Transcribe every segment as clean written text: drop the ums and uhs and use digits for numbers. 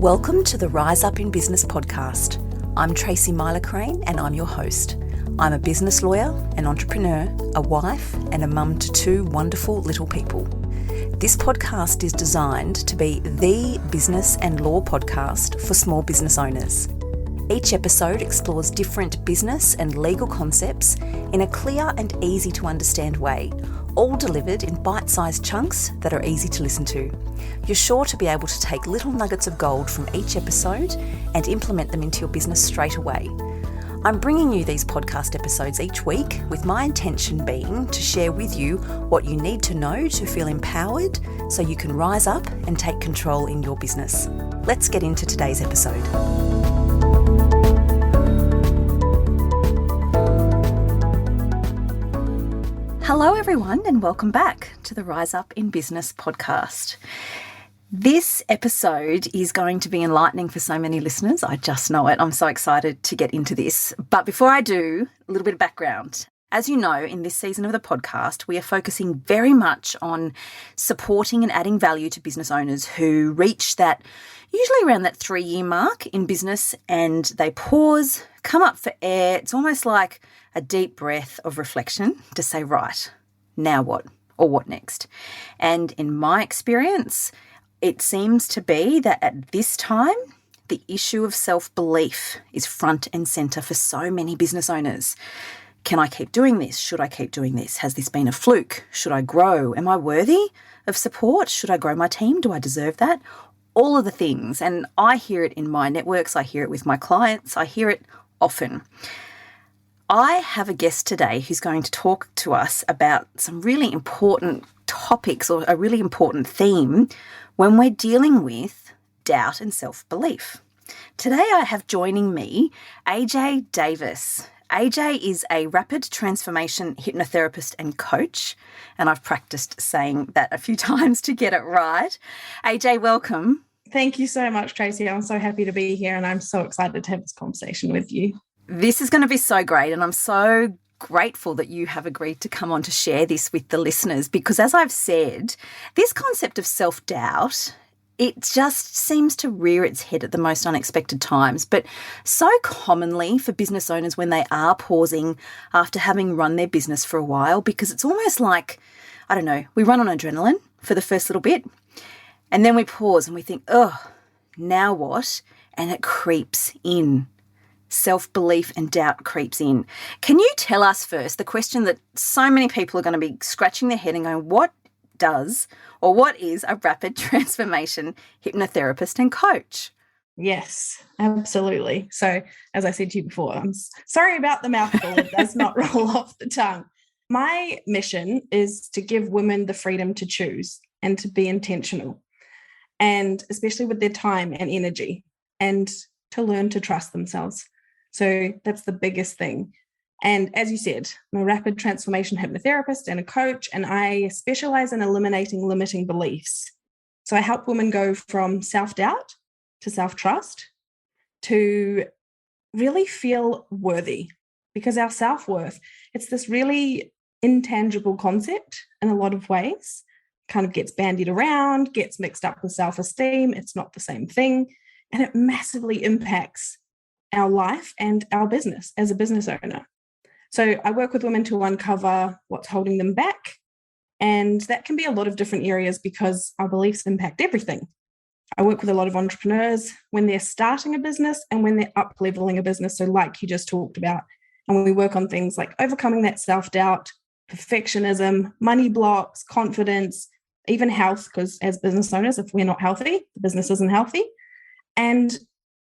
Welcome to the Rise Up in Business podcast. I'm Tracy Myler-Crane and I'm your host. I'm a business lawyer, an entrepreneur, a wife and a mum to two wonderful little people. This podcast is designed to be the business and law podcast for small business owners. Each episode explores different business and legal concepts in a clear and easy to understand way, all delivered in bite-sized chunks that are easy to listen to. You're sure to be able to take little nuggets of gold from each episode and implement them into your business straight away. I'm bringing you these podcast episodes each week with my intention being to share with you what you need to know to feel empowered so you can rise up and take control in your business. Let's get into today's episode. Hello everyone and welcome back to the Rise Up in Business podcast. This episode is going to be enlightening for so many listeners. I just know it. I'm so excited to get into this. But before I do, a little bit of background. As you know, in this season of the podcast, we are focusing very much on supporting and adding value to business owners who reach that, usually around that 3-year mark in business, and they pause, come up for air. It's almost like a deep breath of reflection to say, right, now what? Or what next? And in my experience, it seems to be that at this time, the issue of self-belief is front and centre for so many business owners. Can I keep doing this? Should I keep doing this? Has this been a fluke? Should I grow? Am I worthy of support? Should I grow my team? Do I deserve that? All of the things. And I hear it in my networks. I hear it with my clients. I hear it often. I have a guest today who's going to talk to us about some really important topics or a really important theme when we're dealing with doubt and self-belief. Today I have joining me AJ Davis. AJ is a Rapid Transformation Hypnotherapist and coach, and I've practiced saying that a few times to get it right. AJ, welcome. Thank you so much, Tracy. I'm so happy to be here and I'm so excited to have this conversation with you. This is going to be so great, and I'm so grateful that you have agreed to come on to share this with the listeners because, as I've said, this concept of self-doubt, it just seems to rear its head at the most unexpected times, but so commonly for business owners when they are pausing after having run their business for a while, because it's almost like, I don't know, we run on adrenaline for the first little bit and then we pause and we think, oh, now what? And it creeps in. Self-belief and doubt creeps in. Can you tell us first the question that so many people are going to be scratching their head and going, what is a Rapid Transformation Hypnotherapist and coach? Yes, absolutely. So as I said to you before, I'm sorry about the mouthful. It does not roll off the tongue. My mission is to give women the freedom to choose and to be intentional, and especially with their time and energy, and to learn to trust themselves. So that's the biggest thing. And as you said, I'm a Rapid Transformation Hypnotherapist and a coach, and I specialise in eliminating limiting beliefs. So I help women go from self-doubt to self-trust to really feel worthy, because our self-worth, it's this really intangible concept in a lot of ways, kind of gets bandied around, gets mixed up with self-esteem. It's not the same thing, and it massively impacts our life and our business as a business owner. So I work with women to uncover what's holding them back. And that can be a lot of different areas because our beliefs impact everything. I work with a lot of entrepreneurs when they're starting a business and when they're up-leveling a business. So like you just talked about, and when we work on things like overcoming that self-doubt, perfectionism, money blocks, confidence, even health, because as business owners, if we're not healthy, the business isn't healthy. And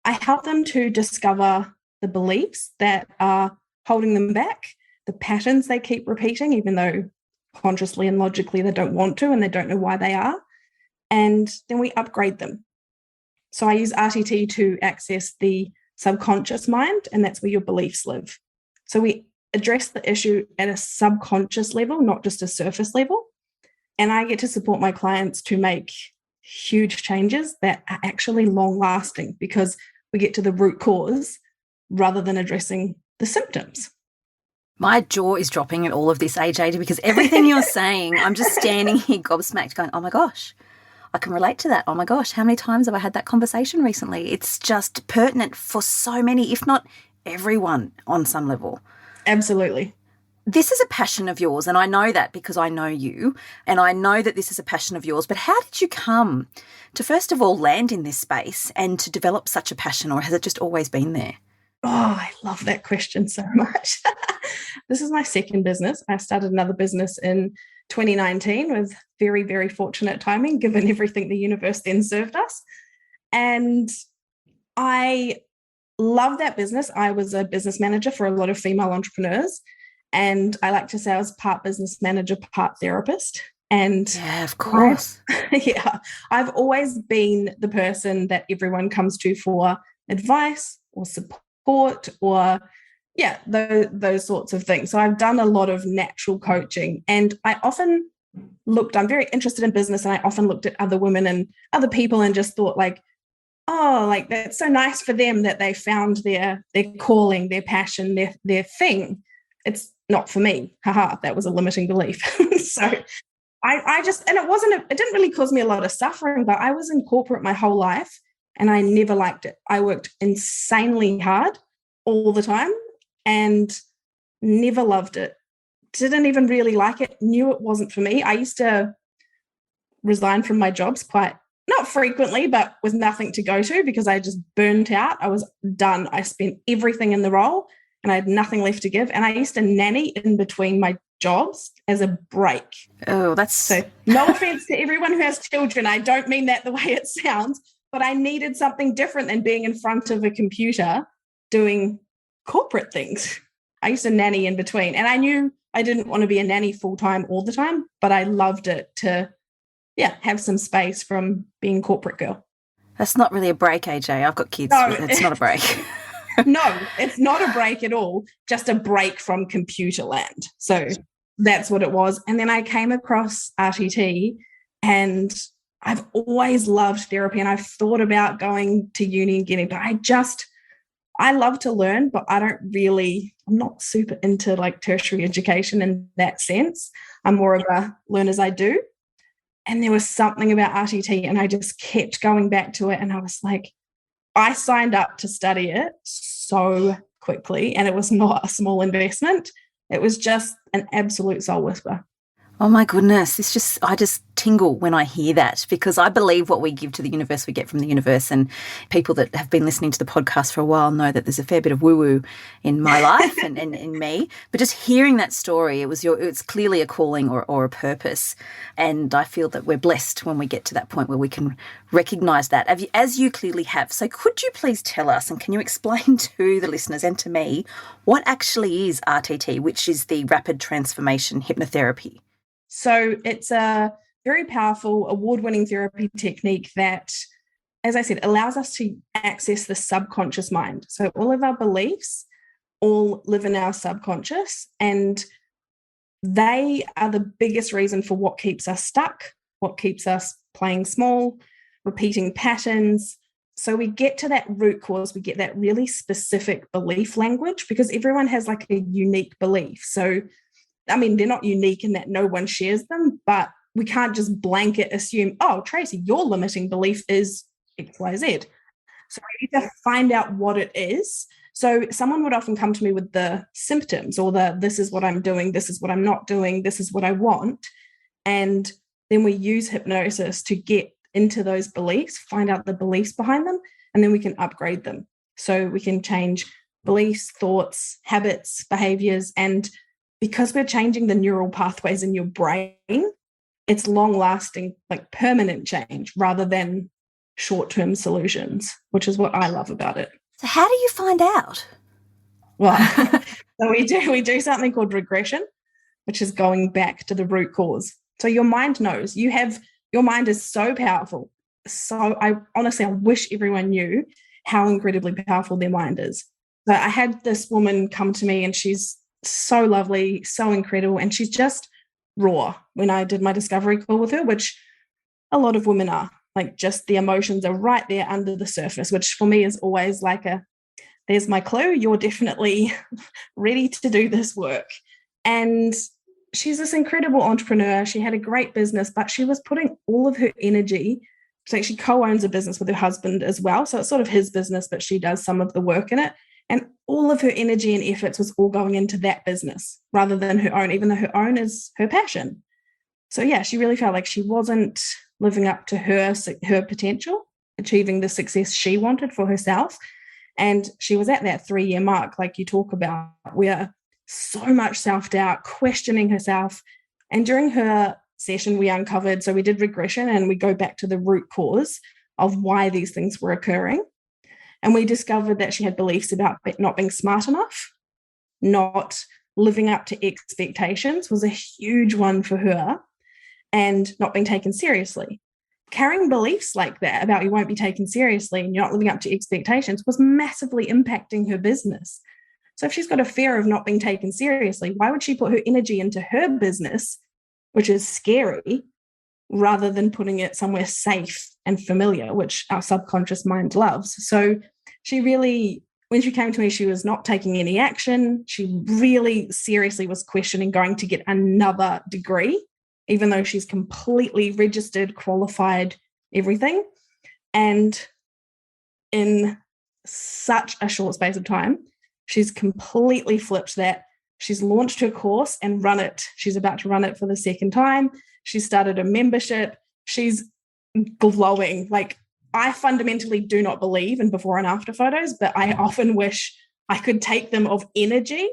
I help them to discover the beliefs that are holding them back, the patterns they keep repeating, even though consciously and logically they don't want to and they don't know why they are. And then we upgrade them. So I use RTT to access the subconscious mind, and that's where your beliefs live. So we address the issue at a subconscious level, not just a surface level. And I get to support my clients to make huge changes that are actually long lasting because we get to the root cause rather than addressing the symptoms. My jaw is dropping at all of this, AJ, because everything you're saying, I'm just standing here gobsmacked going, oh my gosh, I can relate to that. Oh my gosh, how many times have I had that conversation recently? It's just pertinent for so many, if not everyone on some level. Absolutely. This is a passion of yours, and I know that because I know you, and I know that this is a passion of yours. But how did you come to, first of all, land in this space and to develop such a passion, or has it just always been there? Oh, I love that question so much. This is my second business. I started another business in 2019 with very, very fortunate timing, given everything the universe then served us. And I love that business. I was a business manager for a lot of female entrepreneurs. And I like to say I was part business manager, part therapist. And yeah, of course. I've always been the person that everyone comes to for advice or support or those sorts of things. So I've done a lot of natural coaching, and I'm very interested in business, and I often looked at other women and other people and just thought like, oh, like that's so nice for them that they found their calling, their passion, their thing. It's not for me. Haha, that was a limiting belief. So it didn't really cause me a lot of suffering, but I was in corporate my whole life and I never liked it. I worked insanely hard all the time and never loved it. Didn't even really like it, knew it wasn't for me. I used to resign from my jobs quite, not frequently, but with nothing to go to because I just burnt out. I was done. I spent everything in the role and I had nothing left to give. And I used to nanny in between my jobs as a break. Oh, that's... So no offense to everyone who has children. I don't mean that the way it sounds, but I needed something different than being in front of a computer doing corporate things. I used to nanny in between. And I knew I didn't want to be a nanny full-time all the time, but I loved it to, have some space from being corporate girl. That's not really a break, AJ. I've got kids. No, it's not a break. No, it's not a break at all, just a break from computer land. So that's what it was. And then I came across RTT, and I've always loved therapy, and I've thought about going to uni and getting, but I love to learn, but I'm not super into like tertiary education in that sense. I'm more of a learn as I do. And there was something about RTT, and I just kept going back to it. And I was like, I signed up to study it so quickly, and it was not a small investment. It was just an absolute soul whisper. Oh my goodness, I just tingle when I hear that, because I believe what we give to the universe, we get from the universe. And people that have been listening to the podcast for a while know that there's a fair bit of woo-woo in my life and in me. But just hearing that story, it's clearly a calling or a purpose. And I feel that we're blessed when we get to that point where we can recognise that, as you clearly have. So could you please tell us, and can you explain to the listeners and to me, what actually is RTT, which is the Rapid Transformation Hypnotherapy? So it's a very powerful, award-winning therapy technique that, as I said, allows us to access the subconscious mind. So all of our beliefs all live in our subconscious, and they are the biggest reason for what keeps us stuck, what keeps us playing small, repeating patterns. So we get to that root cause, we get that really specific belief language, because everyone has like a unique belief. So I mean, they're not unique in that no one shares them, but we can't just blanket assume, oh, Tracy, your limiting belief is XYZ. So we need to find out what it is. So someone would often come to me with the symptoms, or this is what I'm doing, this is what I'm not doing, this is what I want. And then we use hypnosis to get into those beliefs, find out the beliefs behind them, and then we can upgrade them. So we can change beliefs, thoughts, habits, behaviors, and because we're changing the neural pathways in your brain, it's long-lasting, like permanent change rather than short-term solutions, which is what I love about it. So how do you find out? Well, so we do something called regression, which is going back to the root cause. So your mind knows. Your mind is so powerful. So I wish everyone knew how incredibly powerful their mind is. So I had this woman come to me, and she's so lovely, so incredible, and she's just raw when I did my discovery call with her, which a lot of women are. Like, just the emotions are right there under the surface, which for me is always like there's my clue, you're definitely ready to do this work. And she's this incredible entrepreneur. She had a great business, but she was putting all of her energy. So she co-owns a business with her husband as well. So it's sort of his business, but she does some of the work in it. And all of her energy and efforts was all going into that business rather than her own, even though her own is her passion. So yeah, she really felt like she wasn't living up to her potential, achieving the success she wanted for herself. And she was at that 3-year mark, like you talk about, where so much self-doubt, questioning herself. And during her session, we uncovered, so we did regression and we go back to the root cause of why these things were occurring. And we discovered that she had beliefs about not being smart enough, not living up to expectations was a huge one for her, and not being taken seriously. Carrying beliefs like that about you won't be taken seriously and you're not living up to expectations was massively impacting her business. So if she's got a fear of not being taken seriously, why would she put her energy into her business, which is scary, rather than putting it somewhere safe and familiar, which our subconscious mind loves? So she really, when she came to me, she was not taking any action. She really seriously was questioning going to get another degree, even though she's completely registered, qualified, everything. And in such a short space of time, she's completely flipped that. She's launched her course and run it. She's about to run it for the second time. She started a membership. She's glowing. Like, I fundamentally do not believe in before and after photos, but I often wish I could take them of energy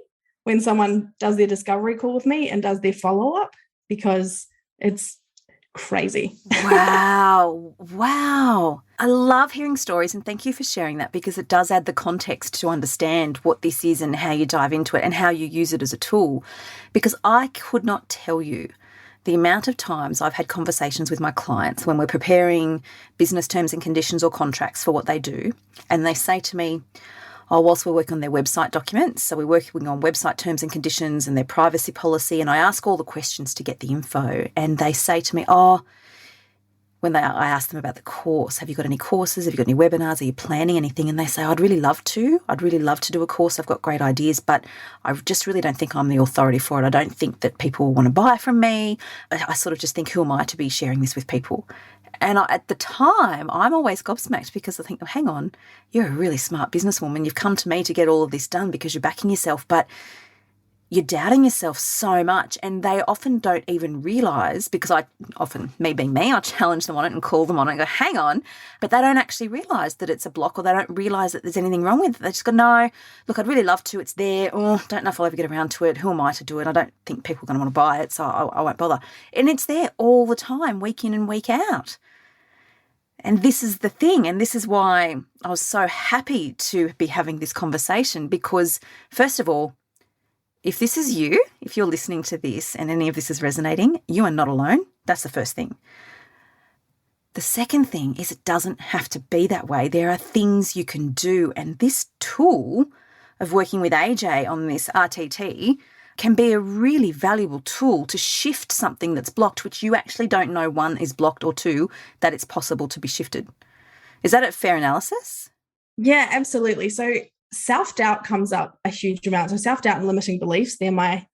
when someone does their discovery call with me and does their follow-up, because it's crazy. Wow. Wow. I love hearing stories, and thank you for sharing that, because it does add the context to understand what this is and how you dive into it and how you use it as a tool. Because I could not tell you the amount of times I've had conversations with my clients when we're preparing business terms and conditions or contracts for what they do, and they say to me, whilst we're working on their website documents, so we're working on website terms and conditions and their privacy policy, and I ask all the questions to get the info, and they say to me, I ask them about the course, have you got any courses? Have you got any webinars? Are you planning anything? And they say, I'd really love to. I'd really love to do a course. I've got great ideas, but I just really don't think I'm the authority for it. I don't think that people will want to buy from me. I sort of just think, who am I to be sharing this with people? And at the time, I'm always gobsmacked, because I think, hang on, you're a really smart businesswoman. You've come to me to get all of this done because you're backing yourself, but you're doubting yourself so much. And they often don't even realise, because me being me, I challenge them on it and call them on it and go, hang on, but they don't actually realise that it's a block, or they don't realise that there's anything wrong with it. They just go, no, look, I'd really love to. It's there. Oh, don't know if I'll ever get around to it. Who am I to do it? I don't think people are going to want to buy it, so I won't bother. And it's there all the time, week in and week out. And this is the thing, and this is why I was so happy to be having this conversation, because first of all, if this is you, if you're listening to this and any of this is resonating, you are not alone. That's the first thing. The second thing is, it doesn't have to be that way. There are things you can do, and this tool of working with AJ on this RTT can be a really valuable tool to shift something that's blocked, which you actually don't know, one, is blocked, or two, that it's possible to be shifted. Is that a fair analysis? Yeah, absolutely. So self-doubt comes up a huge amount. So self-doubt and limiting beliefs, they're my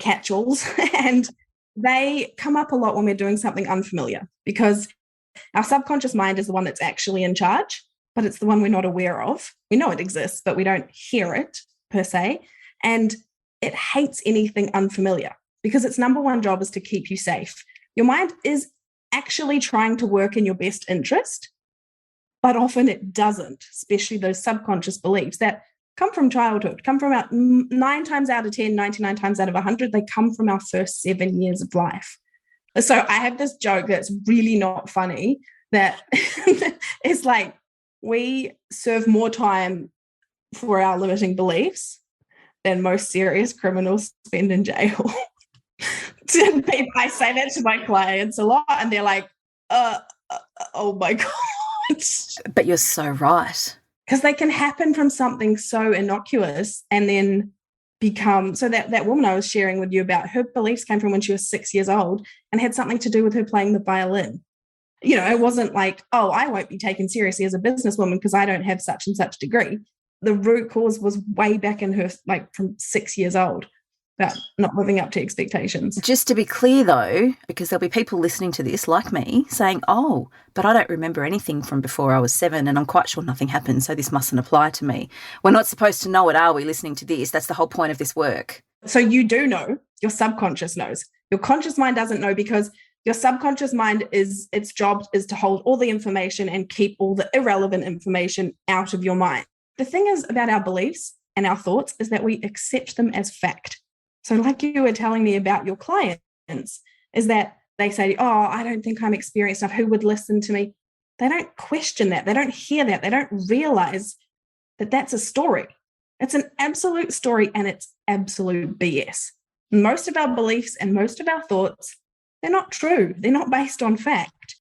catch-alls, and they come up a lot when we're doing something unfamiliar, because our subconscious mind is the one that's actually in charge, but it's the one we're not aware of. We know it exists, but we don't hear it per se. And it hates anything unfamiliar, because its number one job is to keep you safe. Your mind is actually trying to work in your best interest, but often it doesn't, especially those subconscious beliefs that come from childhood, come from about 9 times out of 10, 99 times out of 100, they come from our first 7 years of life. So I have this joke that's really not funny, that it's like, we serve more time for our limiting beliefs than most serious criminals spend in jail. I say that to my clients a lot, and they're like, oh my God. But you're so right. Because they can happen from something so innocuous and then become, so that woman I was sharing with you about, her beliefs came from when she was 6 years old and had something to do with her playing the violin. You know, it wasn't like, oh, I won't be taken seriously as a businesswoman because I don't have such and such degree. The root cause was way back in her, like from 6 years old. about not living up to expectations. Just to be clear, though, because there'll be people listening to this like me saying, oh, but I don't remember anything from before I was 7 and I'm quite sure nothing happened, so this mustn't apply to me. We're not supposed to know it, are we, listening to this? That's the whole point of this work. So you do know, your subconscious knows. Your conscious mind doesn't know, because your subconscious mind its job is to hold all the information and keep all the irrelevant information out of your mind. The thing is about our beliefs and our thoughts is that we accept them as fact. So like you were telling me about your clients, is that they say, oh, I don't think I'm experienced enough. Who would listen to me? They don't question that. They don't hear that. They don't realize that that's a story. It's an absolute story and it's absolute BS. Most of our beliefs and most of our thoughts, they're not true. They're not based on fact.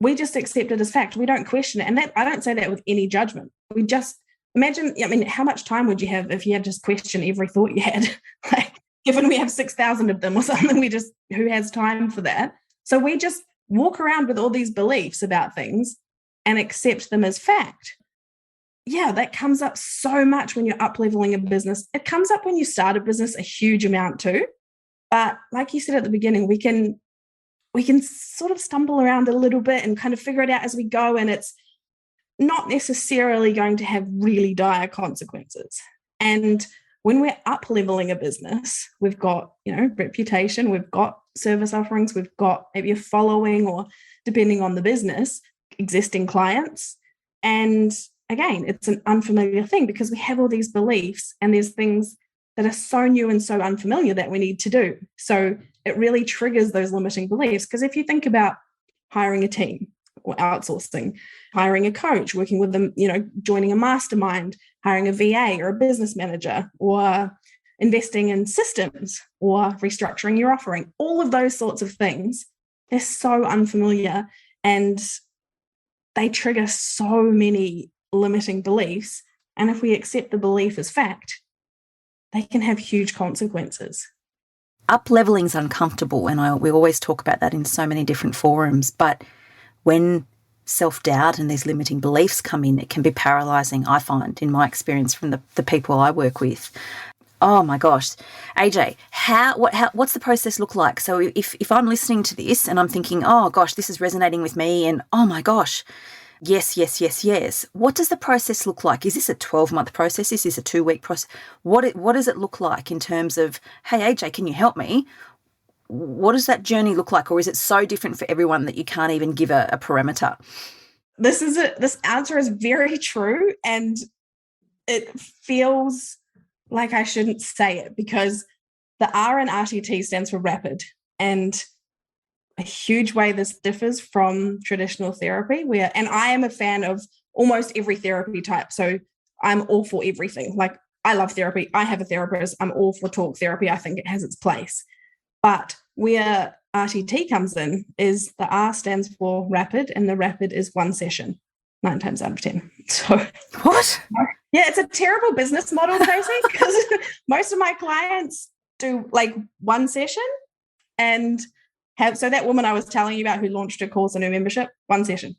We just accept it as fact. We don't question it. And that I don't say that with any judgment. We just imagine, I mean, how much time would you have if you had just questioned every thought you had? Like, given we have 6,000 of them or something, who has time for that? So we just walk around with all these beliefs about things and accept them as fact. Yeah, that comes up so much when you're up-leveling a business. It comes up when you start a business a huge amount too. But like you said at the beginning, we can sort of stumble around a little bit and kind of figure it out as we go. And it's not necessarily going to have really dire consequences. And when we're up-leveling a business, we've got, reputation, we've got service offerings, we've got maybe a following, or depending on the business, existing clients. And again, it's an unfamiliar thing because we have all these beliefs and there's things that are so new and so unfamiliar that we need to do. So it really triggers those limiting beliefs. Because if you think about hiring a team or outsourcing, hiring a coach, working with them, joining a mastermind, hiring a VA or a business manager, or investing in systems or restructuring your offering, all of those sorts of things, they're so unfamiliar and they trigger so many limiting beliefs. And if we accept the belief as fact, they can have huge consequences. Up-leveling is uncomfortable, and we always talk about that in so many different forums, but when self-doubt and these limiting beliefs come in, it can be paralysing, I find, in my experience from the people I work with. Oh my gosh. AJ, what's the process look like? So if I'm listening to this and I'm thinking, oh gosh, this is resonating with me, and oh my gosh, yes. What does the process look like? Is this a 12-month process? Is this a 2-week process? What does it look like in terms of, hey, AJ, can you help me? What does that journey look like? Or is it so different for everyone that you can't even give a parameter? This answer is very true. And it feels like I shouldn't say it because the R in RTT stands for rapid. And a huge way this differs from traditional therapy, and I am a fan of almost every therapy type. So I'm all for everything. Like, I love therapy. I have a therapist. I'm all for talk therapy. I think it has its place. But where RTT comes in is the R stands for rapid, and the rapid is 1 session, 9 times out of 10. So what? Yeah, it's a terrible business model, Tracy, because most of my clients do like 1 session and so that woman I was telling you about who launched her course and her membership, 1 session.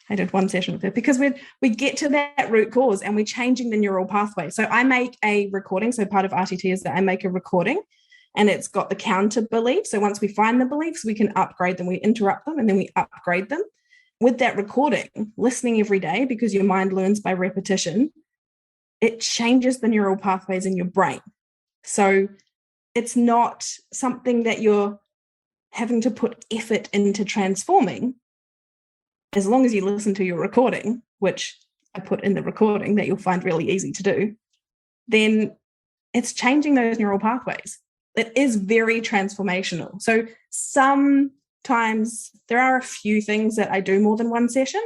I did 1 session with her because we get to that root cause and we're changing the neural pathway. So I make a recording. So part of RTT is that I make a recording and it's got the counter beliefs. So once we find the beliefs, we can upgrade them. We interrupt them and then we upgrade them. With that recording, listening every day, because your mind learns by repetition, it changes the neural pathways in your brain. So it's not something that you're having to put effort into transforming. As long as you listen to your recording, which I put in the recording that you'll find really easy to do, then it's changing those neural pathways. It is very transformational. So sometimes there are a few things that I do more than 1 session,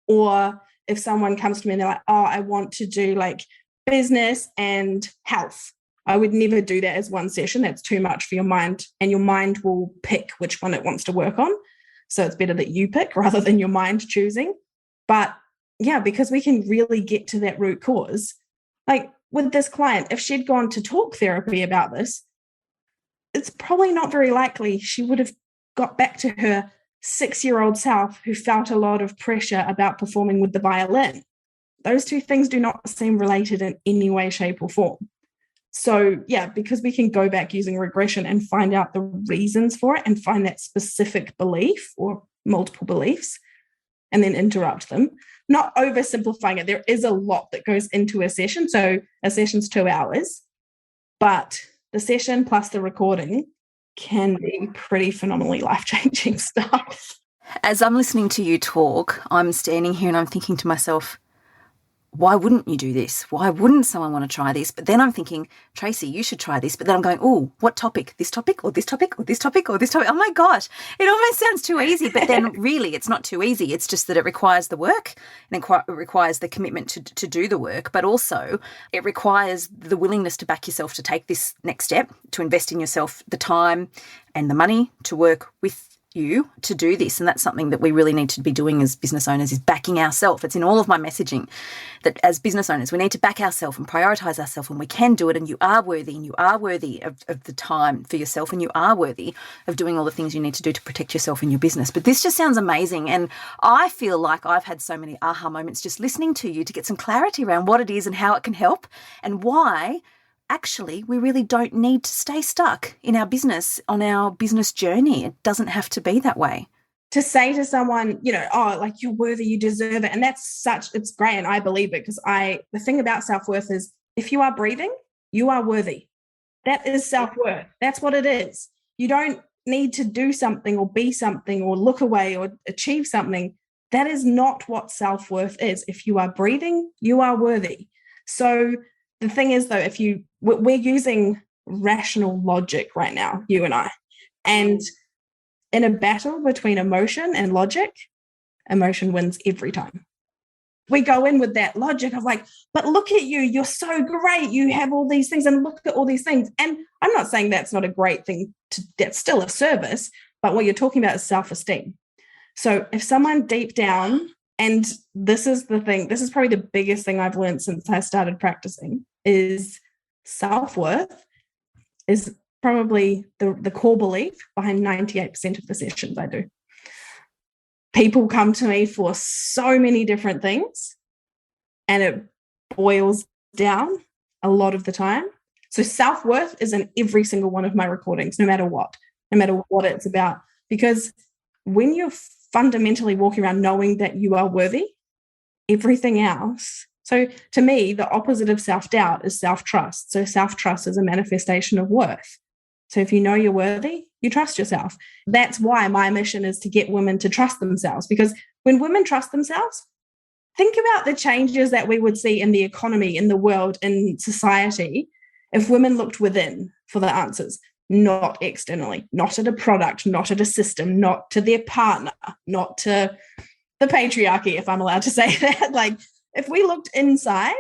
or if someone comes to me and they're like, oh, I want to do like business and health, I would never do that as 1 session. That's too much for your mind, and your mind will pick which one it wants to work on. So it's better that you pick rather than your mind choosing. But yeah, because we can really get to that root cause. Like with this client, if she'd gone to talk therapy about this, it's probably not very likely she would have got back to her 6-year-old self who felt a lot of pressure about performing with the violin. Those two things do not seem related in any way, shape, or form. So yeah, because we can go back using regression and find out the reasons for it and find that specific belief or multiple beliefs and then interrupt them, not oversimplifying it. There is a lot that goes into a session. So a session's 2 hours, but the session plus the recording can be pretty phenomenally life-changing stuff. As I'm listening to you talk, I'm standing here and I'm thinking to myself, why wouldn't you do this? Why wouldn't someone want to try this? But then I'm thinking, Tracy, you should try this. But then I'm going, oh, what topic? This topic or this topic or this topic or this topic? Oh my gosh, it almost sounds too easy. But then really it's not too easy. It's just that it requires the work and it requires the commitment to do the work. But also it requires the willingness to back yourself to take this next step, to invest in yourself, the time and the money to work with you to do this. And that's something that we really need to be doing as business owners, is backing ourselves. It's in all of my messaging that as business owners, we need to back ourselves and prioritize ourselves, and we can do it. And you are worthy, and you are worthy of the time for yourself, and you are worthy of doing all the things you need to do to protect yourself in your business. But this just sounds amazing. And I feel like I've had so many aha moments just listening to you to get some clarity around what it is and how it can help and why actually we really don't need to stay stuck in our business on our business journey. It doesn't have to be that way. To say to someone, you know, oh, like, you're worthy, you deserve it. And it's great. And I believe it, because the thing about self-worth is, if you are breathing, you are worthy. That is self-worth. That's what it is. You don't need to do something or be something or look away or achieve something. That is not what self-worth is. If you are breathing, you are worthy. So the thing is, though, we're using rational logic right now, you and I, and in a battle between emotion and logic, emotion wins every time. We go in with that logic of like, but look at you, you're so great, you have all these things, and look at all these things. And I'm not saying that's not a great thing, that's still a service, but what you're talking about is self-esteem. So if someone deep down, and this is the thing, this is probably the biggest thing I've learned since I started practicing, is self-worth is probably the core belief behind 98% of the sessions I do. People come to me for so many different things, and it boils down a lot of the time. So self-worth is in every single one of my recordings, no matter what it's about. Because when you're fundamentally walking around knowing that you are worthy, everything else. So to me, the opposite of self-doubt is self-trust. So self-trust is a manifestation of worth. So if you know you're worthy, you trust yourself. That's why my mission is to get women to trust themselves, because when women trust themselves, think about the changes that we would see in the economy, in the world, in society, if women looked within for the answers, not externally, not at a product, not at a system, not to their partner, not to the patriarchy, if I'm allowed to say that. Like, if we looked inside,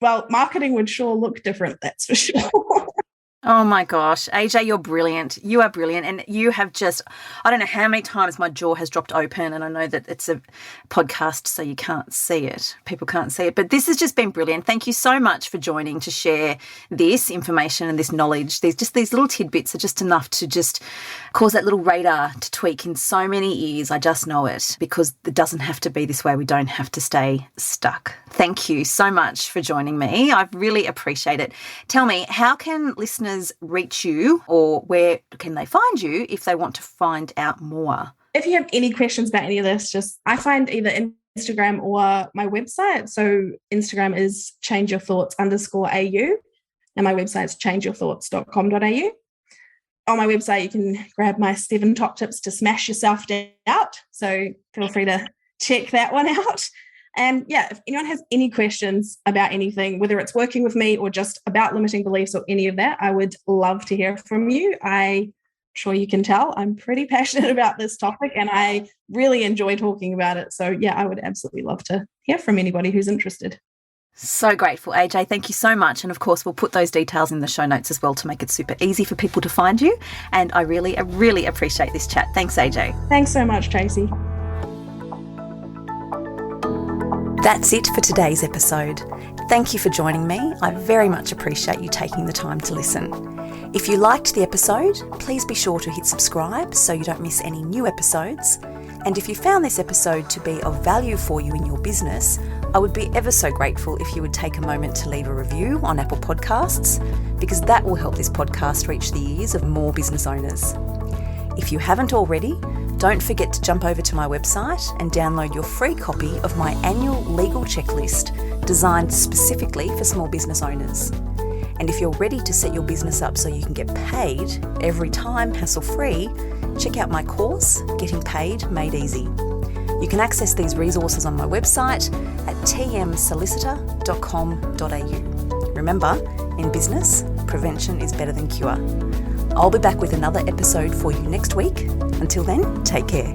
well, marketing would sure look different, that's for sure. Oh my gosh, AJ, you're brilliant. You are brilliant. And you have just, I don't know how many times my jaw has dropped open, and I know that it's a podcast, so you can't see it. People can't see it. But this has just been brilliant. Thank you so much for joining to share this information and this knowledge. These little tidbits are just enough to just cause that little radar to tweak in so many ears. I just know it, because it doesn't have to be this way. We don't have to stay stuck. Thank you so much for joining me. I really appreciate it. Tell me, how can listeners reach you, or where can they find you if they want to find out more? If you have any questions about any of this, I find either Instagram or my website. So Instagram is changeyourthoughts_au, and my website is changeyourthoughts.com.au. On my website, you can grab my 7 top tips to smash your self-doubt. So feel free to check that one out. And yeah, if anyone has any questions about anything, whether it's working with me or just about limiting beliefs or any of that, I would love to hear from you. I'm sure you can tell I'm pretty passionate about this topic, and I really enjoy talking about it. So yeah, I would absolutely love to hear from anybody who's interested. So grateful, AJ. Thank you so much. And of course, we'll put those details in the show notes as well to make it super easy for people to find you. And I really appreciate this chat. Thanks, AJ. Thanks so much, Tracy. That's it for today's episode. Thank you for joining me. I very much appreciate you taking the time to listen. If you liked the episode, please be sure to hit subscribe so you don't miss any new episodes. And if you found this episode to be of value for you in your business, I would be ever so grateful if you would take a moment to leave a review on Apple Podcasts, because that will help this podcast reach the ears of more business owners. If you haven't already, don't forget to jump over to my website and download your free copy of my annual legal checklist designed specifically for small business owners. And if you're ready to set your business up so you can get paid every time hassle-free, check out my course, Getting Paid Made Easy. You can access these resources on my website at tmsolicitor.com.au. Remember, in business, prevention is better than cure. I'll be back with another episode for you next week. Until then, take care.